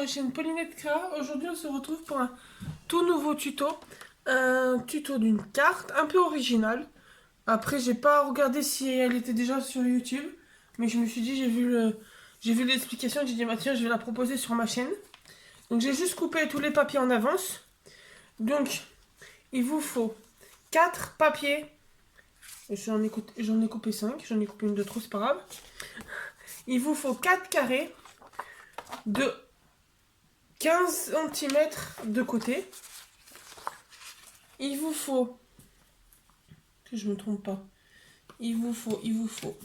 la chaîne Paulinette Créa. Aujourd'hui on se retrouve pour un tout nouveau tuto. Un tuto d'une carte un peu originale. Après j'ai pas regardé si elle était déjà sur YouTube. Mais je me suis dit, j'ai vu l'explication et j'ai dit bah tiens je vais la proposer sur ma chaîne. Donc j'ai juste coupé tous les papiers en avance. Donc il vous faut 4 papiers. J'en ai coupé 5, j'en ai coupé une de trop, c'est pas grave. Il vous faut 4 carrés de 15 cm de côté. Il vous faut, que je me trompe pas, il vous faut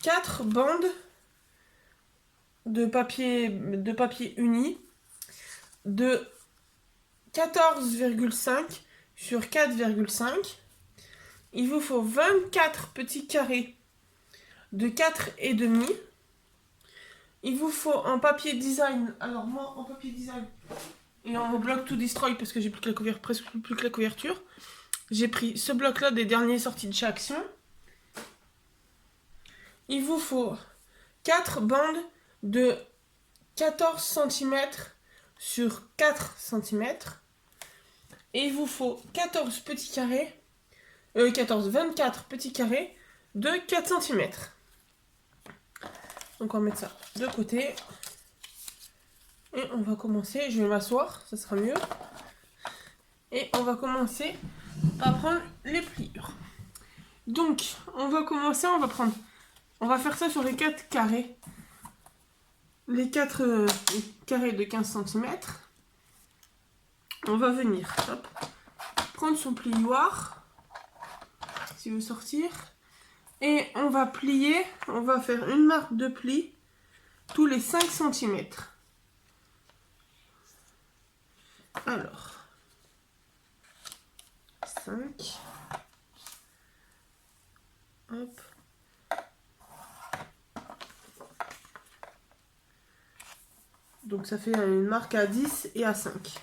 4 bandes de papier uni de 14,5 sur 4,5. Il vous faut 24 petits carrés de 4,5. Il vous faut en papier design. Alors moi en papier design et en bloc to destroy parce que j'ai plus que la couverture, presque plus que la couverture. J'ai pris ce bloc là des derniers sorties de chez Action. Il vous faut 4 bandes de 14 cm sur 4 cm. Et il vous faut 14 petits carrés, 24 petits carrés de 4 cm. Donc on va mettre ça de côté. Et on va commencer, je vais m'asseoir, ça sera mieux. Et on va commencer à prendre les pliures. Donc on va commencer, on va faire ça sur les 4 carrés. Les 4 carrés de 15 cm. On va venir prendre son plioir, s'il veut sortir. Et on va plier, on va faire une marque de pli tous les 5 cm. Alors, 5. Hop. Donc ça fait une marque à 10 et à 5.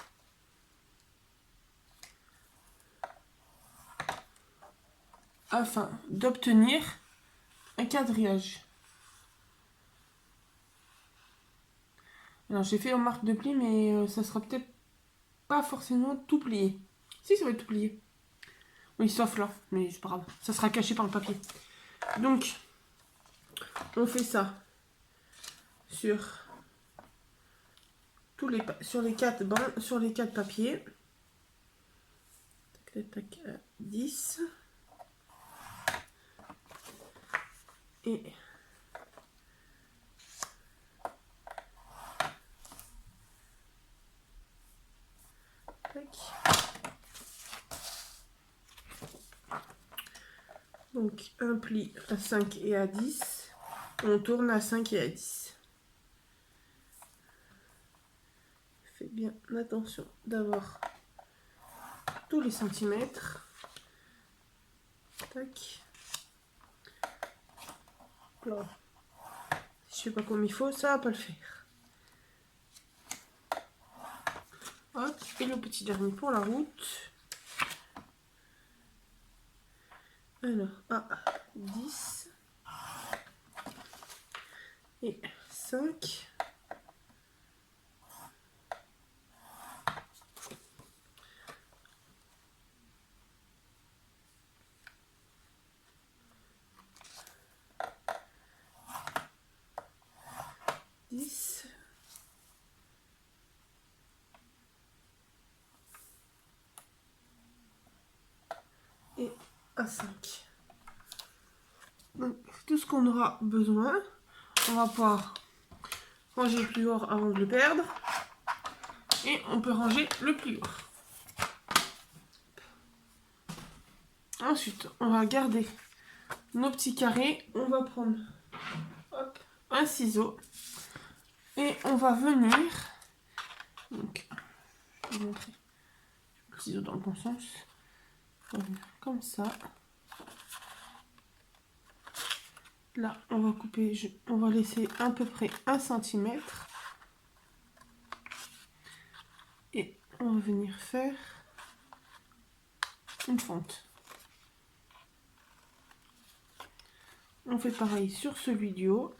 Afin d'obtenir un quadrillage. Alors j'ai fait en marque de pli, mais ça sera peut-être pas forcément tout plié. Si, ça va être tout plié. Oui, sauf là, mais c'est pas grave. Ça sera caché par le papier. Donc, on fait ça sur les 4 bandes, sur les 4 papiers. Tac, tac, tac, 10. Et tac. Donc un pli à 5 et à 10. On tourne à 5 et à 10. Faites bien attention d'avoir tous les centimètres. Tac. Là. Si je fais pas comme il faut, ça va pas le faire. Hop, et le petit dernier pour la route. Alors, à 10 et 5. Et à 5. Donc tout ce qu'on aura besoin, on va pouvoir ranger le pliure avant de le perdre. Et on peut ranger le pliure. Ensuite, on va garder nos petits carrés. On va prendre un ciseau. Et on va venir. Donc, je vais montrer le ciseau dans le bon sens. On va venir comme ça. Là, on va couper, on va laisser à peu près 1 cm. Et on va venir faire une fente. On fait pareil sur celui du haut.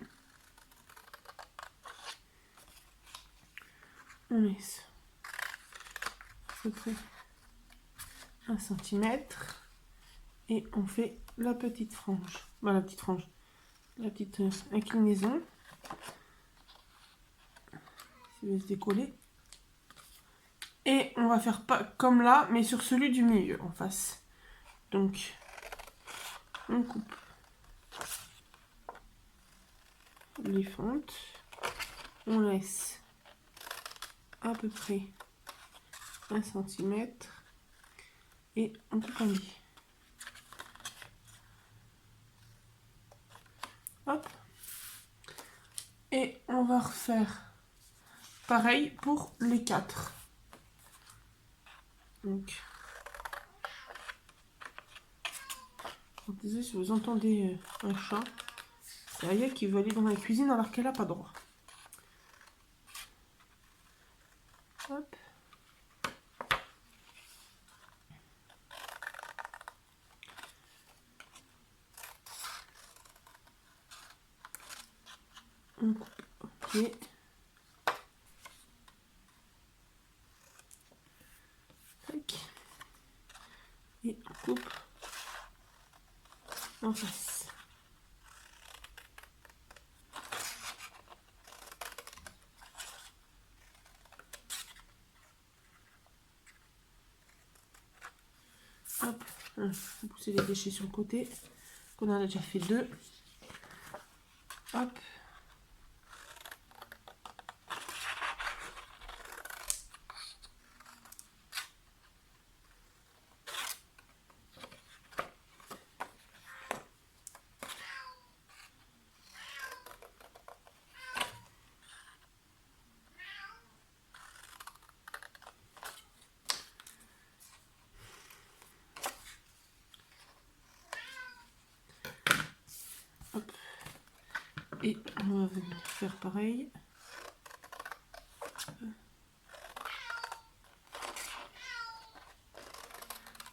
On laisse à peu près 1 centimètre. Et on fait la petite frange. Voilà, la petite frange. La petite inclinaison. Ça va se décoller. Et on va faire pas comme là, mais sur celui du milieu en face. Donc, on coupe les fentes. On laisse à peu près 1 centimètre. Et on coupe un lit. Hop. Et on va refaire pareil pour les 4. Donc, désolé si vous entendez un chat. C'est Aya qui veut aller dans la cuisine alors qu'elle n'a pas droit. Hop. On coupe. Ok. Tac. Et on coupe en face. Hop. Pousser les déchets sur le côté. On en a déjà fait 2. Hop. Hop. Et on va venir faire pareil.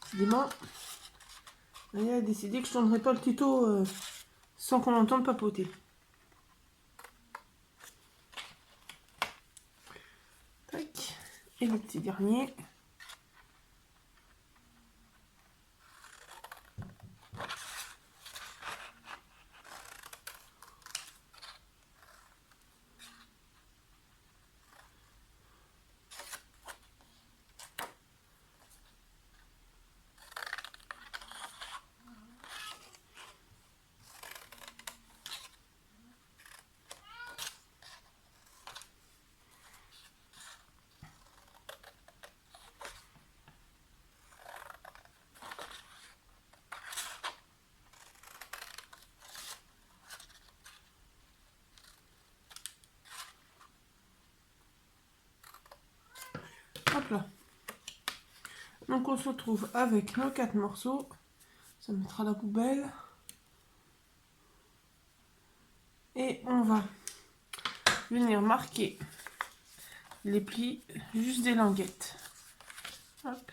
Décidément, Aya a décidé que je ne tournerai pas le tuto sans qu'on l'entende papoter. Tac. Et le petit dernier. Hop là. Donc on se retrouve avec nos 4 morceaux. Ça mettra à la poubelle. Et on va venir marquer les plis juste des languettes. Hop.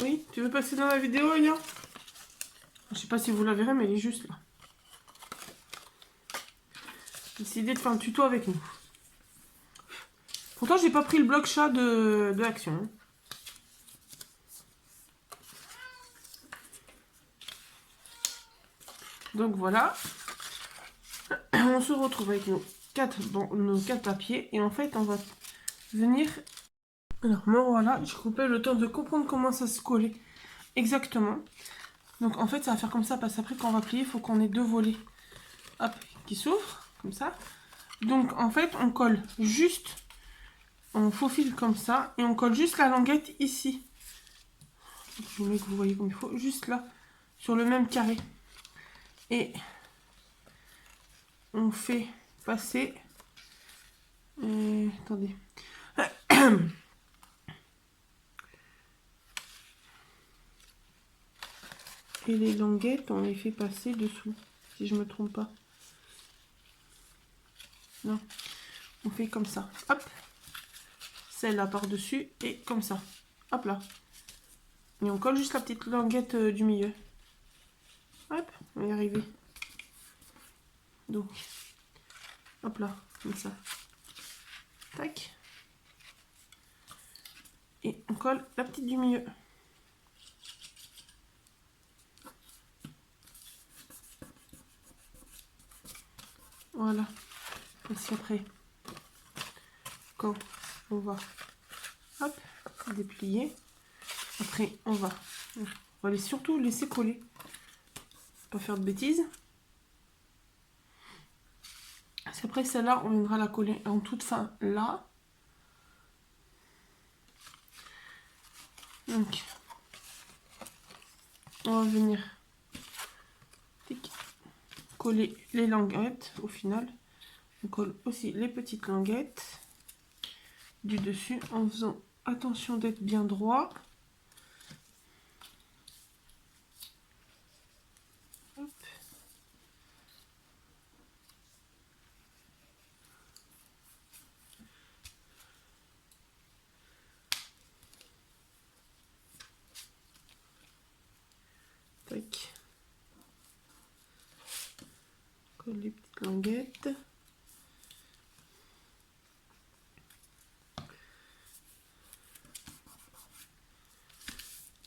Oui, tu veux passer dans la vidéo, Aya? Je sais pas si vous la verrez, mais elle est juste là. J'ai décidé de faire un tuto avec nous. Pourtant, j'ai pas pris le bloc chat de Action. Donc voilà. On se retrouve avec nos 4 papiers. Et en fait, on va venir... Alors, me voilà. J'ai coupé le temps de comprendre comment ça se collait exactement. Donc en fait, ça va faire comme ça. Parce qu'après, quand on va plier, il faut qu'on ait 2 volets. Hop, qui s'ouvrent. Comme ça. Donc en fait, on colle juste... On faufile comme ça. Et on colle juste la languette ici. Je vous mets que vous voyez comme il faut. Juste là. Sur le même carré. Et... on fait passer... attendez. Et les languettes, on les fait passer dessous, si je me trompe pas. Non, on fait comme ça. Hop, celle-là par-dessus et comme ça. Hop là. Et on colle juste la petite languette du milieu. Hop, on va y arriver. Donc, hop là, comme ça. Tac. Et on colle la petite du milieu. Voilà. Et c'est après. Quand on va, hop, déplier. Après, on va surtout laisser coller. Pas faire de bêtises. C'est après celle-là, on viendra la coller en toute fin là. Donc, on va venir coller les languettes au final. On colle aussi les petites languettes du dessus en faisant attention d'être bien droit. Hop. Tac. Colle les petites languettes.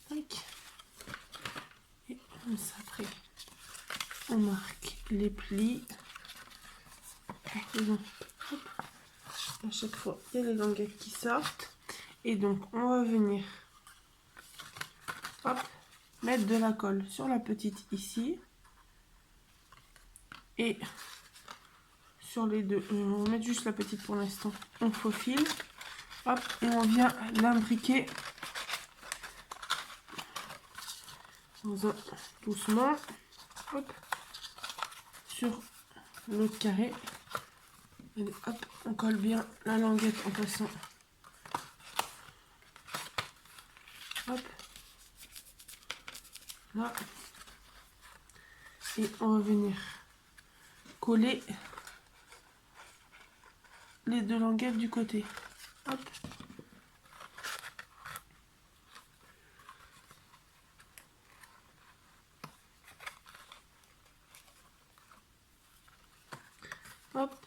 Tac. Et comme ça après, on marque les plis. Hop. À chaque fois, il y a les languettes qui sortent. Et donc, on va venir hop, mettre de la colle sur la petite ici. Et sur les deux, on va mettre juste la petite pour l'instant. On faufile. Hop, et on vient l'imbriquer doucement. Hop, sur l'autre carré. Et hop, on colle bien la languette en passant. Hop. Là. Et on va venir coller les deux languettes du côté. Hop. Hop.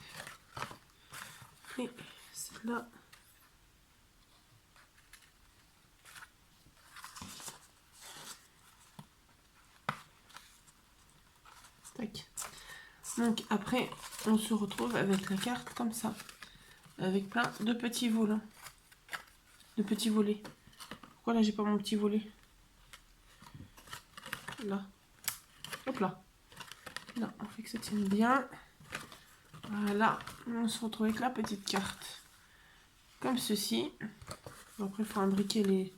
Et celle-là. Tac. Donc après, on se retrouve avec la carte comme ça. Avec plein de petits volants. De petits volets. Pourquoi là j'ai pas mon petit volet? Là. Hop là. Là, on fait que ça tienne bien. Voilà. On se retrouve avec la petite carte. Comme ceci. Après, il faut imbriquer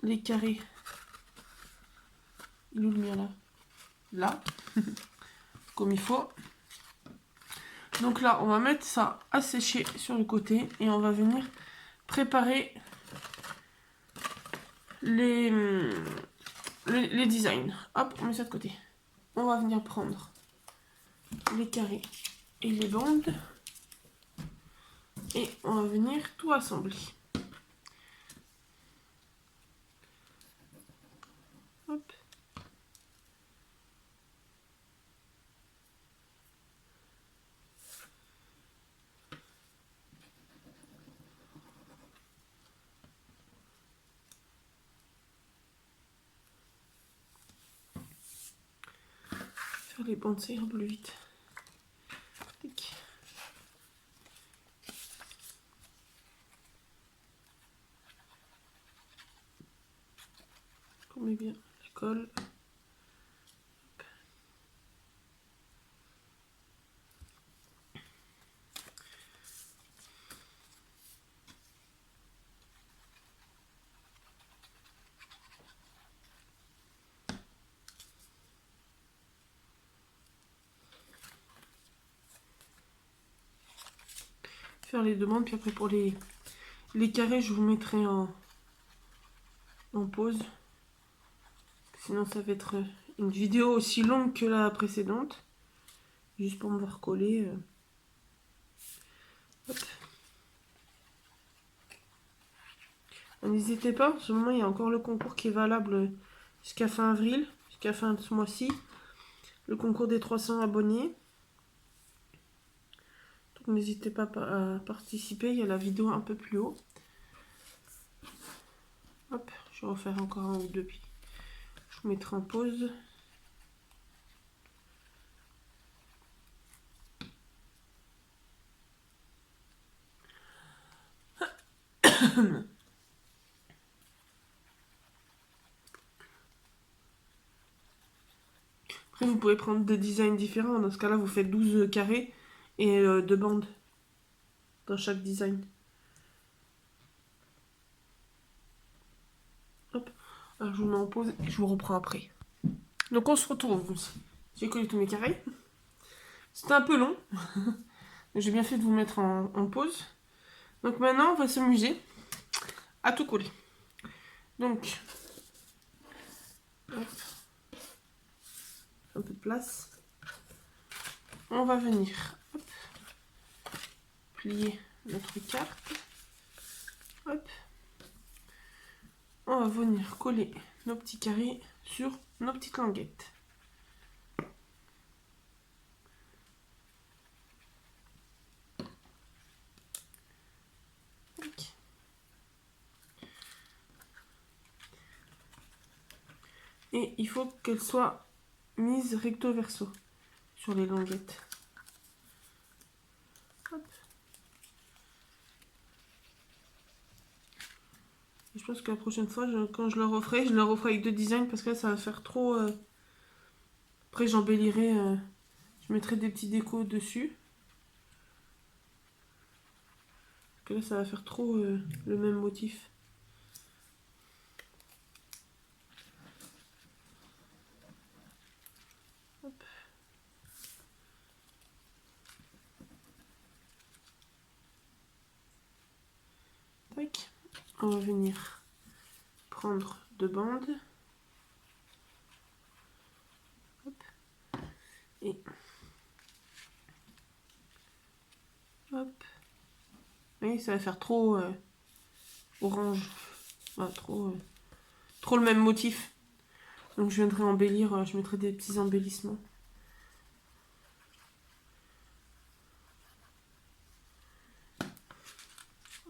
les carrés. Il est où le mien là? Là. Comme il faut. Donc là, on va mettre ça à sécher sur le côté. Et on va venir préparer les designs. Hop, on met ça de côté. On va venir prendre les carrés et les bandes. Et on va venir tout assembler. Hop. Faire les bandes, ça ira plus vite. Tic. On met bien la colle. Hop. Faire les demandes, puis après pour les carrés, je vous mettrai en pause. Sinon, ça va être une vidéo aussi longue que la précédente. Juste pour me voir coller. Hop. N'hésitez pas, en ce moment, il y a encore le concours qui est valable jusqu'à fin avril, jusqu'à fin de ce mois-ci. Le concours des 300 abonnés. Donc, n'hésitez pas à participer. Il y a la vidéo un peu plus haut. Hop, je vais refaire encore un ou deux puis je vous mettrai en pause. Après, vous pouvez prendre des designs différents. Dans ce cas-là, vous faites 12 carrés et 2 bandes dans chaque design. Hop, alors, je vous mets en pause et je vous reprends après. Donc, on se retrouve. J'ai collé tous mes carrés. C'était un peu long. J'ai bien fait de vous mettre en pause. Donc, maintenant, on va s'amuser à tout coller. Donc, hop, un peu de place. On va venir hop, plier notre carte. Hop. On va venir coller nos petits carrés sur nos petites languettes. Okay. Et il faut qu'elles soient mises recto verso sur les languettes. Hop. Et je pense que la prochaine fois, quand je le referai avec 2 designs parce que là, ça va faire trop... Après, j'embellirai, je mettrai des petits décos dessus. Parce que là, ça va faire trop le même motif. Hop. Tac. On va venir prendre 2 bandes. Hop. Et hop. Vous voyez, ça va faire trop orange. Voilà, trop le même motif. Donc je viendrai embellir, je mettrai des petits embellissements.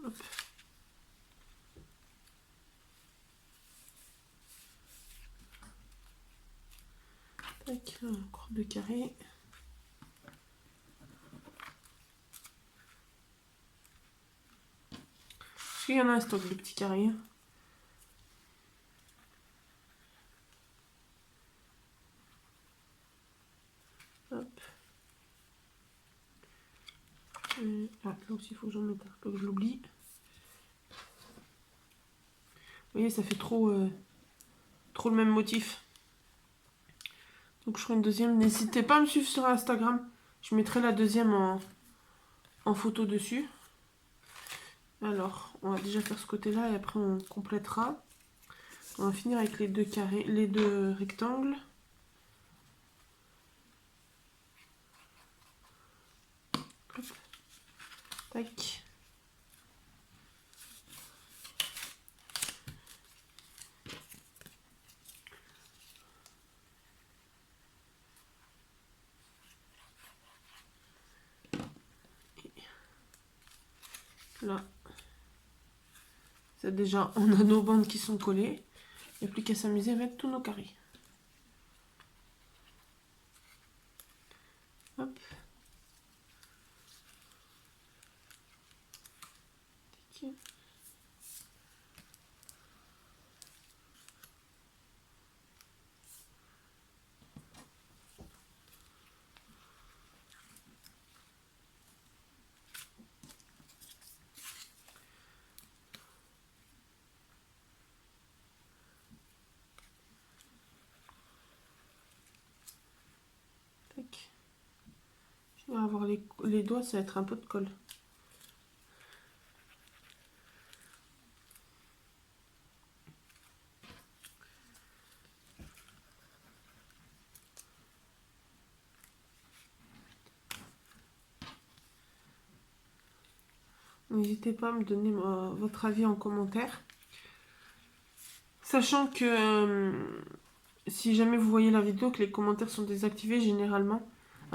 Hop. Tac, encore 2 carrés. Parce qu'il y en a un stock de petits carrés. Hop. Là aussi, il faut que j'en mette un peu, que je l'oublie. Vous voyez, ça fait trop le même motif. Donc je ferai une deuxième. N'hésitez pas à me suivre sur Instagram. Je mettrai la deuxième en photo dessus. Alors, on va déjà faire ce côté-là et après on complétera. On va finir avec les 2 carrés, les 2 rectangles. Hop. Tac. Là, c'est déjà, on a nos bandes qui sont collées. Il n'y a plus qu'à s'amuser à mettre tous nos carrés. Hop. Tac. Tac. Je vais avoir les doigts, ça va être un peu de colle. N'hésitez pas à me donner votre avis en commentaire. Sachant que si jamais vous voyez la vidéo, que les commentaires sont désactivés généralement.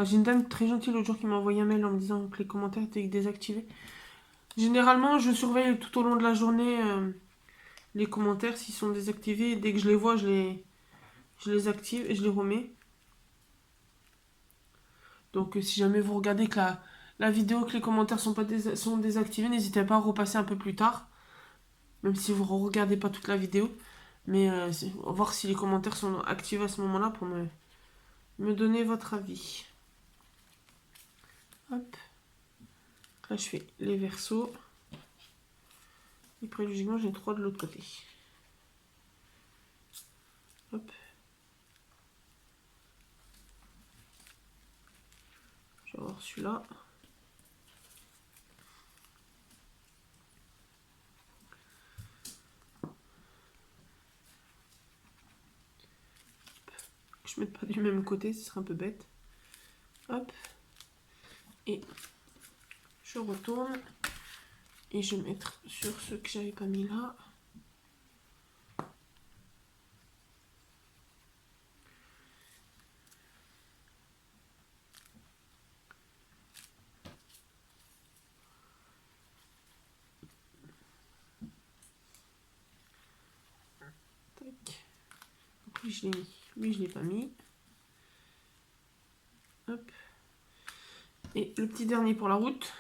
J'ai une dame très gentille l'autre jour qui m'a envoyé un mail en me disant que les commentaires étaient désactivés. Généralement, je surveille tout au long de la journée les commentaires s'ils sont désactivés. Et dès que je les vois, je les active et je les remets. Donc si jamais vous regardez que la vidéo, que les commentaires sont désactivés, n'hésitez pas à repasser un peu plus tard. Même si vous ne regardez pas toute la vidéo. Mais voir si les commentaires sont actifs à ce moment-là pour me donner votre avis. Hop. Là, je fais les versos. Et près du gigant, j'ai 3 de l'autre côté. Hop. Je vais avoir celui-là. Je ne mette pas du même côté, ce serait un peu bête. Hop. Et je retourne. Et je vais mettre sur ceux que j'avais pas mis là. Tac. Donc lui je l'ai mis. Lui je l'ai pas mis. Hop. Et le petit dernier pour la route.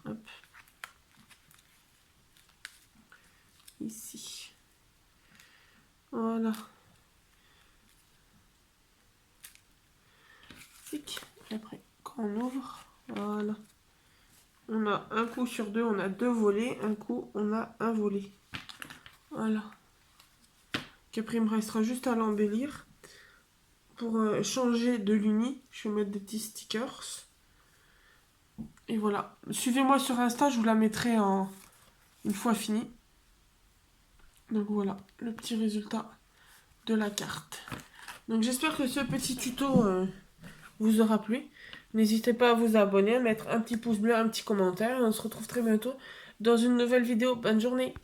Hop. Ici. Voilà. Tic. Et après, quand on ouvre, voilà. On a un coup sur deux, on a 2 volets. Un coup, on a un volet. Voilà. Après, il me restera juste à l'embellir. Pour changer de l'uni, je vais mettre des petits stickers. Et voilà. Suivez-moi sur Insta, je vous la mettrai une fois fini. Donc voilà, le petit résultat de la carte. Donc j'espère que ce petit tuto vous aura plu. N'hésitez pas à vous abonner, à mettre un petit pouce bleu, un petit commentaire. Et on se retrouve très bientôt dans une nouvelle vidéo. Bonne journée!